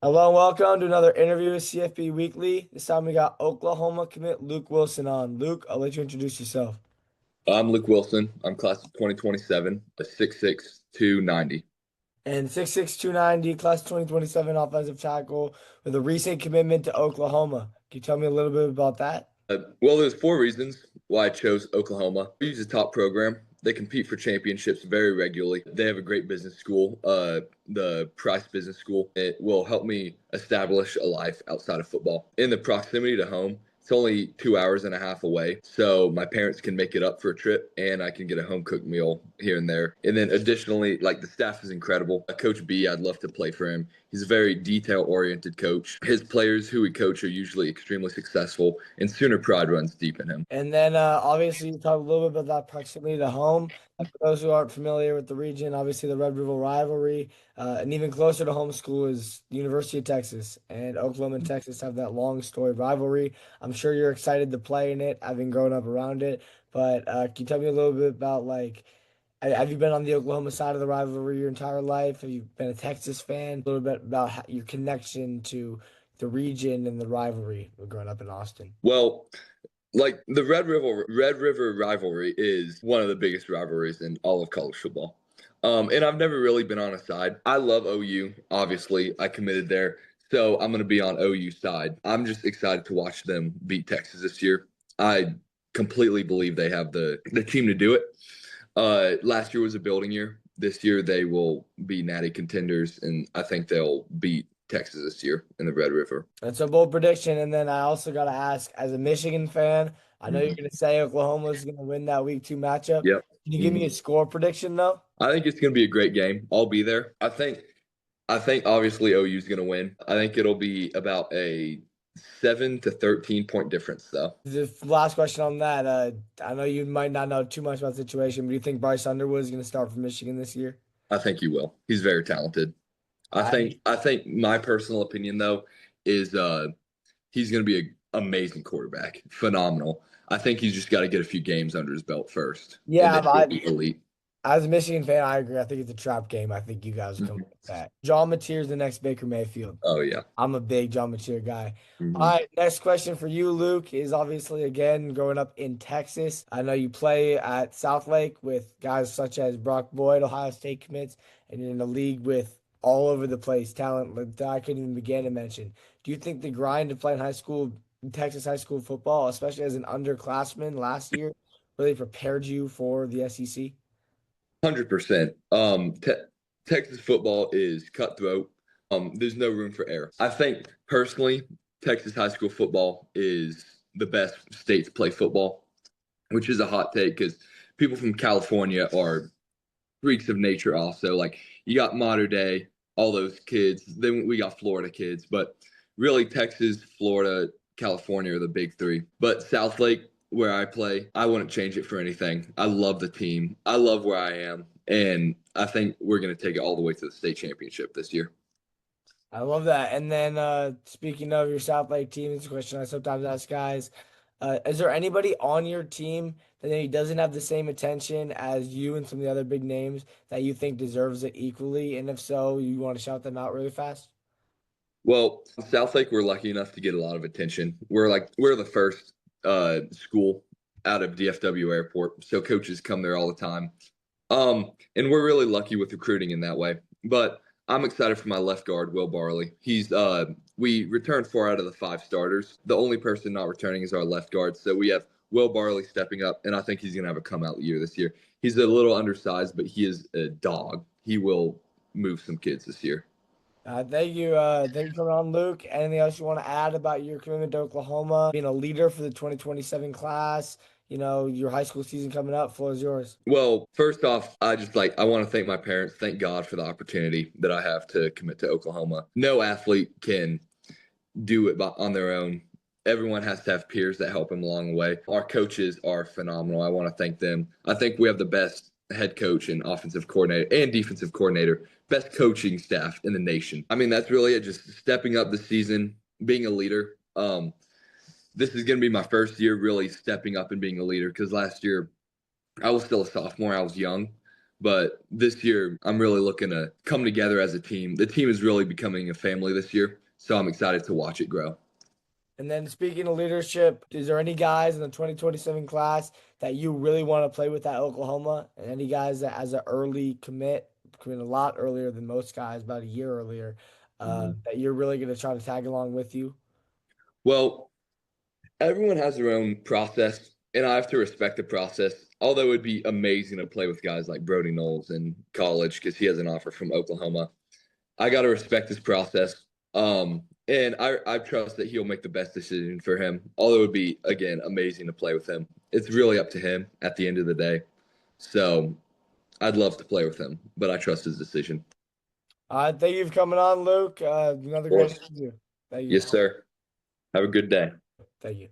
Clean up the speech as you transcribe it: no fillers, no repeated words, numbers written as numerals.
Hello and welcome to another interview with CFB Weekly. This time we got Oklahoma commit Luke Wilson on. Luke, I'll let you introduce yourself. I'm Luke Wilson. I'm class of 2027, a 6'6", 290. And 6'6", 290, class 2027 offensive tackle with a recent commitment to Oklahoma. Can you tell me a little bit about that? Well, there's four reasons why I chose Oklahoma. It's a top program. They compete for championships very regularly. They have a great business school, the Price Business School. It will help me establish a life outside of football. In the proximity to home, it's only 2 hours and a half away. So my parents can make it up for a trip and I can get a home cooked meal here and there. And then additionally, like the staff is incredible. Coach B, I'd love to play for him. He's a very detail oriented coach. His players who we coach are usually extremely successful, and Sooner pride runs deep in him. And then obviously you talk a little bit about that proximity to home. For those who aren't familiar with the region, obviously the Red River rivalry, and even closer to home school is University of Texas. And Oklahoma and Texas have that long story rivalry. I'm sure you're excited to play in it, having grown up around it. But can you tell me a little bit about like, have you been on the Oklahoma side of the rivalry your entire life? Have you been a Texas fan? A little bit about your connection to the region and the rivalry growing up in Austin. Well, like the Red River rivalry is one of the biggest rivalries in all of college football. And I've never really been on a side. I love OU. Obviously, I committed there, so I'm going to be on OU side. I'm just excited to watch them beat Texas this year. I completely believe they have the team to do it. Last year was a building year. This year they will be natty contenders, and I think they'll beat Texas this year in the Red River. That's a bold prediction. And then I also got to ask, as a Michigan fan, I know you're Mhm. going to say Oklahoma is going to win that week 2 matchup. Yep. Can you give me Mhm. a score prediction though? I think it's going to be a great game. I'll be there. I think obviously OU is going to win. I think it'll be about a 7 to 13 point difference though. The last question on that. I know you might not know too much about the situation, but do you think Bryce Underwood is going to start for Michigan this year? I think you will. He's very talented. I I think I think my personal opinion though is he's going to be an amazing quarterback. Phenomenal. I think he's just got to get a few games under his belt first and yeah, then he'll be elite. as a Michigan fan, I agree. I think it's a trap game. I think you guys will come Mhm. up with that. John Mateer's the next Baker Mayfield. Oh yeah. I'm a big John Mateer guy. All Mhm. right, next question for you, Luke, is obviously again growing up in Texas. I know you play at Southlake with guys such as Brock Boyd, Ohio State commits, and you're in a league with all over the place talent that I couldn't even begin to mention. Do you think the grind of playing high school, Texas high school football, especially as an underclassman last year, really prepared you for the SEC? 100%. Texas football is cutthroat. There's no room for error. I think personally, Texas high school football is the best state to play football, which is a hot take because people from California are freaks of nature. Also, like you got modern day, all those kids. Then we got Florida kids, but really Texas, Florida, California are the big three. But Southlake, where I play, I wouldn't change it for anything. I love the team. I love where I am. And I think we're going to take it all the way to the state championship this year. I love that. And then speaking of your South Lake team, it's a question I sometimes ask guys. Is there anybody on your team that maybe doesn't have the same attention as you and some of the other big names that you think deserves it equally? And if so, you want to shout them out really fast? Well, Southlake, we're lucky enough to get a lot of attention. We're the first school out of DFW Airport, so coaches come there all the time. And we're really lucky with recruiting in that way. But I'm excited for my left guard, Will Barley. We returned 4 out of the 5 starters. The only person not returning is our left guard. So we have Will Barley stepping up, and I think he's gonna have a come out year this year. He's a little undersized, but he is a dog. He will move some kids this year. Thank you. Thank you for coming on, Luke. Anything else you want to add about your commitment to Oklahoma, being a leader for the 2027 class? You know, your high school season coming up. Floor is yours. Well, first off, I want to thank my parents. Thank God for the opportunity that I have to commit to Oklahoma. No athlete can do it on their own. Everyone has to have peers that help them along the way. Our coaches are phenomenal. I want to thank them. I think we have the best head coach and offensive coordinator and defensive coordinator, best coaching staff in the nation. I mean, that's really it. Just stepping up this season, being a leader. This is going to be my first year really stepping up and being a leader because last year I was still a sophomore. I was young, But this year, I'm really looking to come together as a team. The team is really becoming a family this year, so I'm excited to watch it grow. And then speaking of leadership, is there any guys in the 2027 class that you really want to play with at Oklahoma? And any guys that as an early commit a lot earlier than most guys, about a year earlier, that you're really going to try to tag along with you? Well, everyone has their own process, and I have to respect the process. Although it'd be amazing to play with guys like Brody Knowles in college because he has an offer from Oklahoma. I got to respect his process. And I trust that he'll make the best decision for him. Although it would be, again, amazing to play with him. It's really up to him at the end of the day. So I'd love to play with him, but I trust his decision. Thank you for coming on, Luke. Another Of great course. interview. Thank you. Yes, sir. Have a good day. Thank you.